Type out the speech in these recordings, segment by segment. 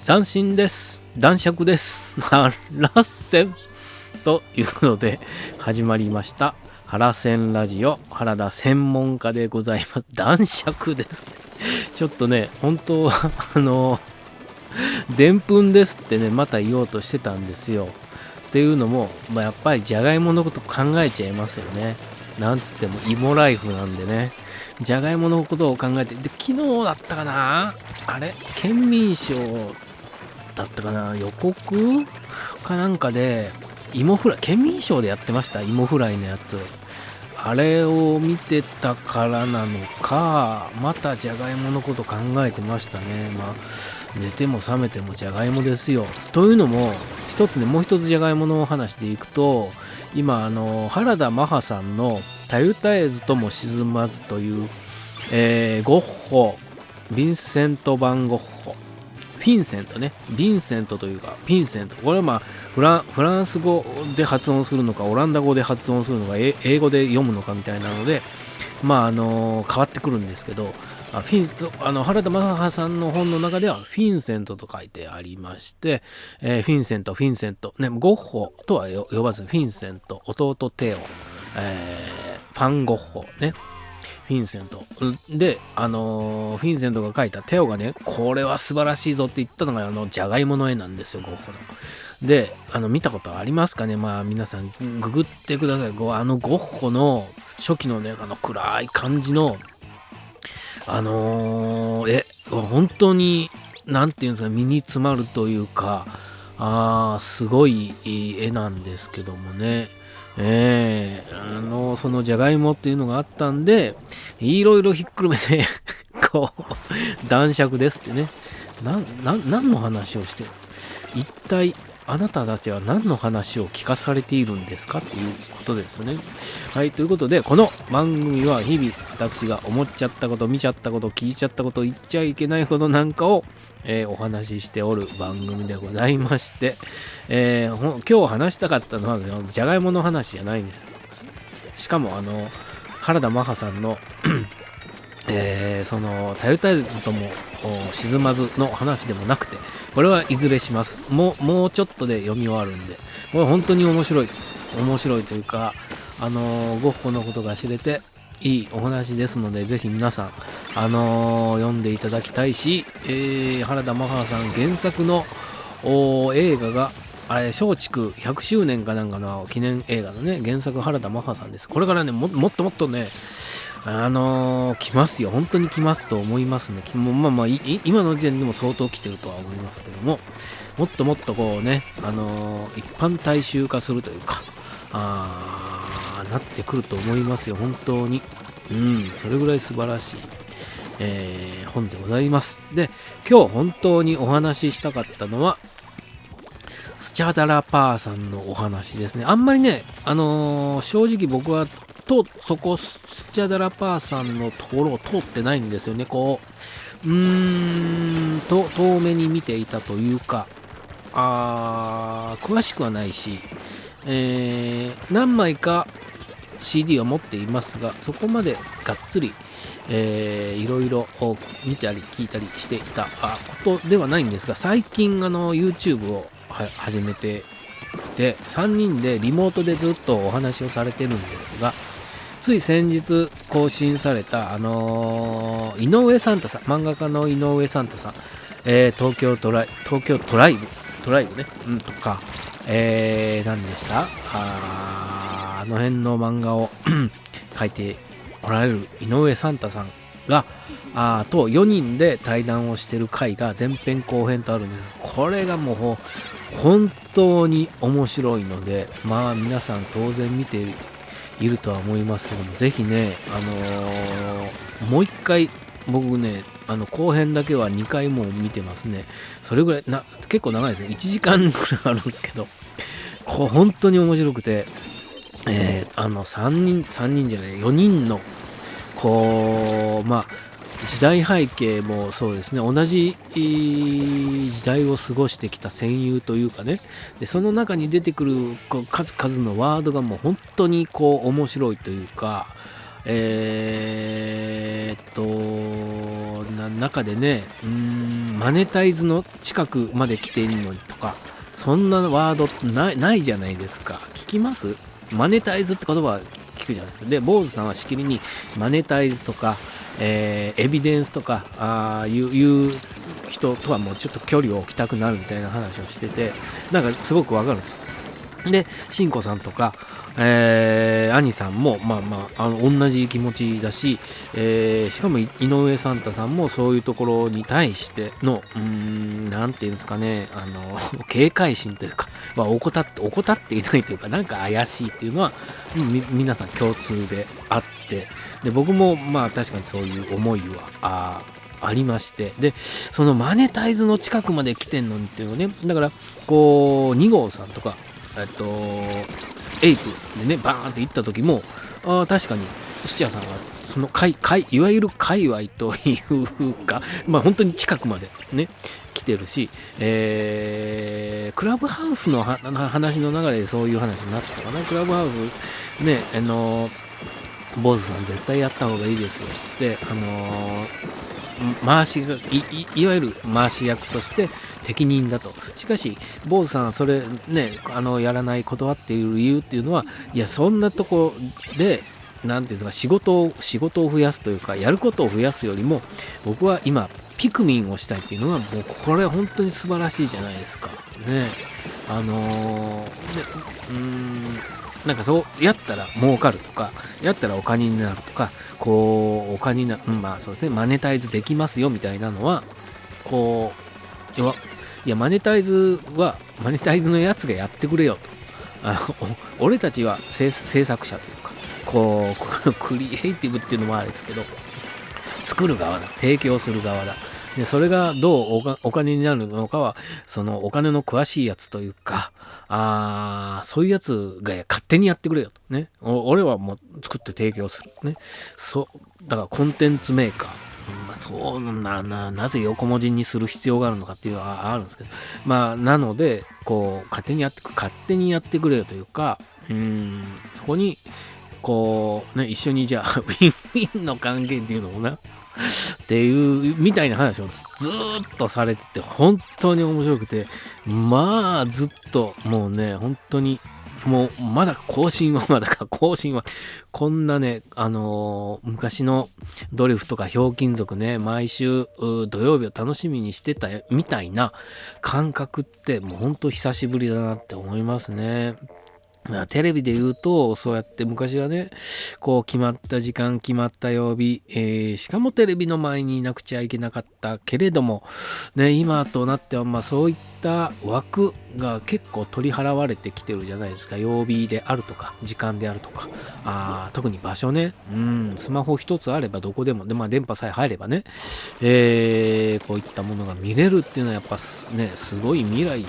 斬新です。男爵です。ラッセンというので始まりました原線ラジオ、原田専門家でございます。男爵です。ちょっとね、本当はでんぷんですってね、また言おうとしてたんですよ。っていうのも、やっぱりじゃがいものこと考えちゃいますよね。なんつっても芋ライフなんでね。じゃがいものことを考えて、で、昨日だったかな、あれ県民賞だったかな、予告かなんかで、芋フライ、県民賞でやってました、芋フライのやつ。あれを見てたからなのか、またじゃがいものこと考えてましたね。寝ても覚めてもじゃがいもですよ。というのも、もう一つじゃがいもの話でいくと、今、原田マハさんのたゆたえずとも沈まずという、ゴッホ、ヴィンセント・バン・ゴッホ、フィンセントね、ヴィンセントというか、フィンセント。これはフランス語で発音するのか、オランダ語で発音するのか、英語で読むのかみたいなので、変わってくるんですけど、原田マハさんの本の中では、フィンセントと書いてありまして、フィンセント、ね、ゴッホとは呼ばず、フィンセント、弟テオ、ファンゴッホね。フィンセントで、フィンセントが描いたテオがね、これは素晴らしいぞって言ったのがじゃがいもの絵なんですよ、ゴッホの。で、見たことありますかね。皆さんググってください。ゴッホの初期のね、暗い感じの本当になんていうんですか、身に詰まるというか、すごい絵なんですけどもね。そのじゃがいもっていうのがあったんで、いろいろひっくるめて男爵ですってね。何の話をしてる、一体あなたたちは何の話を聞かされているんですかっていうことですよね。はい、ということで、この番組は日々私が思っちゃったこと、見ちゃったこと、聞いちゃったこと、言っちゃいけないことなんかをお話ししておる番組でございまして、今日話したかったのはじゃがいもの話じゃないんです。しかも原田マハさんのそのたゆたえずとも沈まずの話でもなくて、これはいずれします。もうちょっとで読み終わるんで、これ本当に面白いというか、ゴッホのことが知れていいお話ですので、ぜひ皆さん読んでいただきたいし、原田マハさん原作の映画が松竹100周年かなんかの記念映画のね、原作原田マハさんです。これからね、もっとね、来ますよ。本当に来ますと思いますね。今の時点でも相当来てるとは思いますけども、もっとこうね、一般大衆化するというか、なってくると思いますよ。本当に。それぐらい素晴らしい、本でございます。で、今日本当にお話ししたかったのは、スチャダラパーさんのお話ですね。あんまりね、正直僕はそこスチャダラパーさんのところを通ってないんですよね。遠目に見ていたというか、詳しくはないし、何枚か CD を持っていますが、そこまでがっつり、いろいろ見たり聞いたりしていたことではないんですが、最近YouTube を始めてで3人でリモートでずっとお話をされてるんですが、つい先日更新された井上サンタさん、漫画家の井上サンタさん、東京トライブね、とか、何でした、あの辺の漫画を書いておられる井上サンタさんがと4人で対談をしてる回が前編後編とあるんです。これがもう本当に面白いので、皆さん当然見ているとは思いますけども、ぜひね、もう一回僕ね、後編だけは2回も見てますね。それぐらい結構長いですね。1時間ぐらいあるんですけど、本当に面白くて、3人じゃない4人の時代背景もそうですね、同じ時代を過ごしてきた戦友というかね、でその中に出てくる数々のワードがもう本当に面白いというか、中でね、マネタイズの近くまで来ているのにとか、そんなワードないじゃないですか。聞きます？マネタイズって言葉は聞くじゃないですか。で、坊主さんはしきりにマネタイズとか、エビデンスとかいう人とはもうちょっと距離を置きたくなるみたいな話をしてて、なんかすごくわかるんですよ。で、しんこさんとか、兄さんも同じ気持ちだし、しかも井上サンタさんもそういうところに対してのなんていうんですかね、警戒心というか、怠っていないというか、なんか怪しいっていうのは皆さん共通であって、で僕も確かにそういう思いはありまして、でそのマネタイズの近くまで来てんのにっていうのね、だからこう2号さんとかエイプでねバーンって行った時も確かに土屋さんはそのいわゆる界隈というか本当に近くまでね来てるし、クラブハウスの話の流れでそういう話になってたかな。クラブハウスね坊主さん絶対やった方がいいですよって回しが いわゆる回し役として適任だと。しかし坊主さんはそれねやらない断っている理由っていうのは、いやそんなとこでなんていうんですか、仕事を増やすというか、やることを増やすよりも僕は今ピクミンをしたいっていうのはもうこれ本当に素晴らしいじゃないですかね。なんかそうやったら儲かるとか、やったらお金になるとか、こうお金になる、そうですね、マネタイズできますよみたいなのはこういやマネタイズのやつがやってくれよと。俺たちは制作者というか、こうクリエイティブっていうのもあれですけど、作る側だ、提供する側だ。でそれがどうお金になるのかはそのお金の詳しいやつというか、そういうやつが勝手にやってくれよとね。俺はもう作って提供するね。だからコンテンツメーカー、なぜ横文字にする必要があるのかっていうのはあるんですけど、なのでこう勝手にやってくれよというか、そこにこうね、一緒にじゃあウィンウィンの関係っていうのもなっていうみたいな話をずーっとされてて、本当に面白くて、ずっともうね、本当にもうまだ更新はこんなね、昔のドリフとかひょうきん族ね、毎週土曜日を楽しみにしてたみたいな感覚ってもう本当久しぶりだなって思いますね。テレビで言うとそうやって昔はねこう決まった時間決まった曜日、しかもテレビの前にいなくちゃいけなかったけれどもね、今となってはそういった枠が結構取り払われてきてるじゃないですか。曜日であるとか時間であるとか、特に場所ね、スマホ一つあればどこでもで、電波さえ入ればね、こういったものが見れるっていうのはやっぱねすごい未来に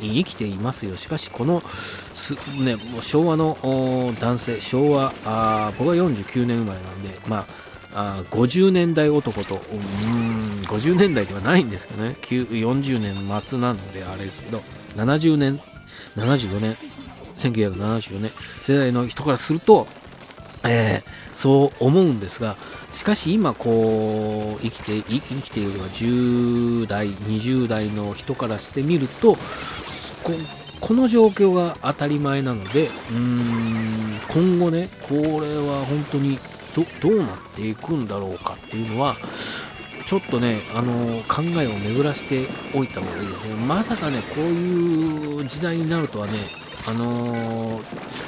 生きていますよ。しかしこのもう昭和の男性、僕は49年生まれなんで、50年代男と50年代ではないんですけどね、40年末なのであれですけど、74年1974年世代の人からすると、そう思うんですが、しかし今こう生きているのは10代20代の人からしてみるとこの状況が当たり前なので、今後ねこれは本当にどうなっていくんだろうかっていうのはちょっとね考えを巡らしておいた方がいいですね。まさかねこういう時代になるとはね、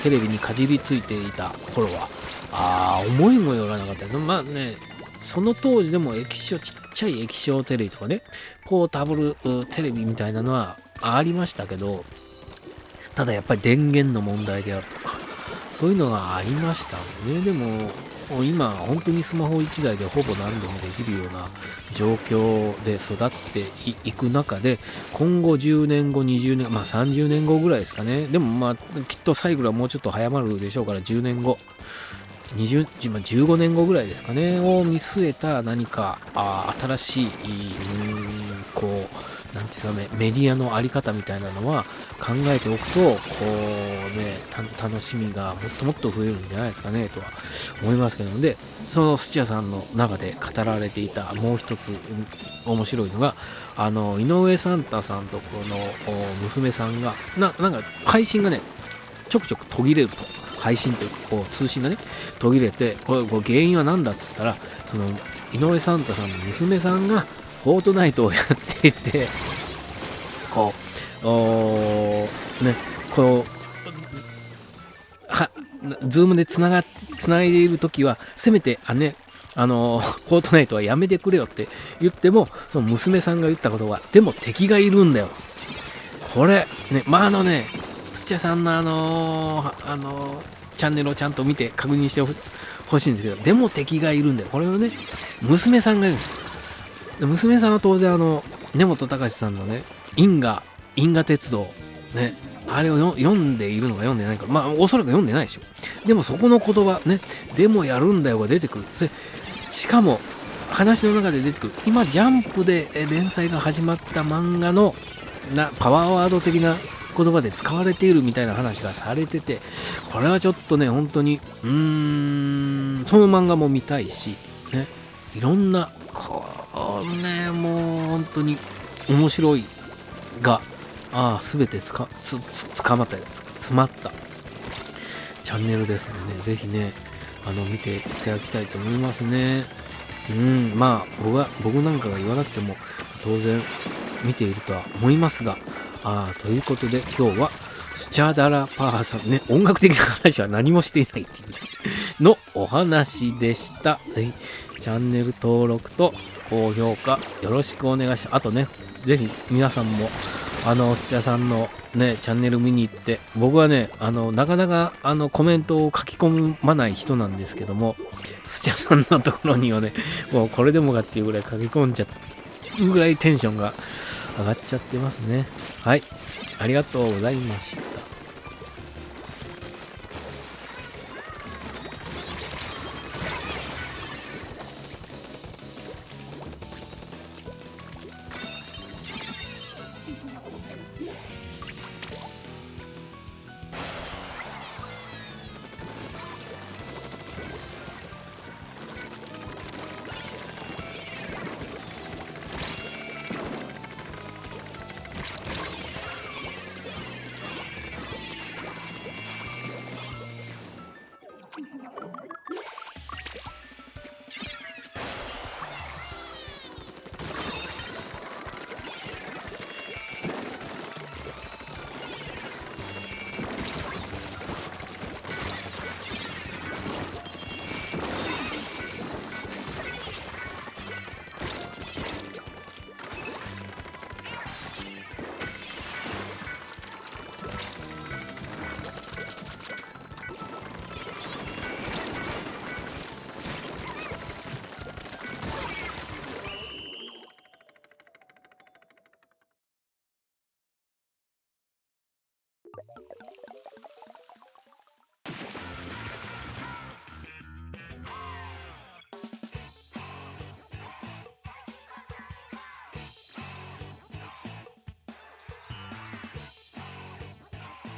テレビにかじりついていた頃は思いもよらなかったです。その当時でもちっちゃい液晶テレビとかね、ポータブルテレビみたいなのはありましたけど、ただやっぱり電源の問題であるとかそういうのがありましたね。でも今本当にスマホ1台でほぼ何でもできるような状況で育っていく中で、今後10年後20年30年後ぐらいですかね。でもきっとサイクルはもうちょっと早まるでしょうから、10年後15年後ぐらいですかねを見据えた何か新しいなんていうんですかね、メディアのあり方みたいなのは考えておくと、こうね、楽しみがもっともっと増えるんじゃないですかね、とは思いますけども、で、その土屋さんの中で語られていたもう一つ面白いのが、井上サンタさんとこの娘さんが、なんか配信がね、ちょくちょく途切れると。配信というか、こう通信がね、途切れて、これ原因は何だっつったら、その、井上サンタさんの娘さんが、フォートナイトをやっていて、こう、ね、こう、ズームでつないでいるときは、せめて、フォートナイトはやめてくれよって言っても、その娘さんが言ったことは、でも敵がいるんだよ。これ、ね、土屋さんのチャンネルをちゃんと見て確認してほしいんですけど、でも敵がいるんだよ。これをね、娘さんが言うんですよ。娘さんは当然根本隆さんのね、因果鉄道、ね、あれを読んでいるのか読んでないか、まあ、おそらく読んでないでしょ。でもそこの言葉、ね、でもやるんだよが出てくる。しかも、話の中で出てくる。今、ジャンプで連載が始まった漫画のパワーワード的な言葉で使われているみたいな話がされてて、これはちょっとね、本当に、その漫画も見たいし、ね、いろんな、もう本当に面白いが、すべて捕まった詰まったチャンネルですのでね、ぜひね、見ていただきたいと思いますね。まあ、僕なんかが言わなくても、当然見ているとは思いますが、ということで今日は、スチャダラパーさんね、音楽的な話は何もしていないっていうのお話でした。ぜひ、チャンネル登録と高評価よろしくお願いします。あとね、ぜひ皆さんも、土屋さんのね、チャンネル見に行って、僕はね、なかなか、コメントを書き込まない人なんですけども、土屋さんのところにはね、もうこれでもかっていうぐらい書き込んじゃうぐらいテンションが上がっちゃってますね。はい。ありがとうございました。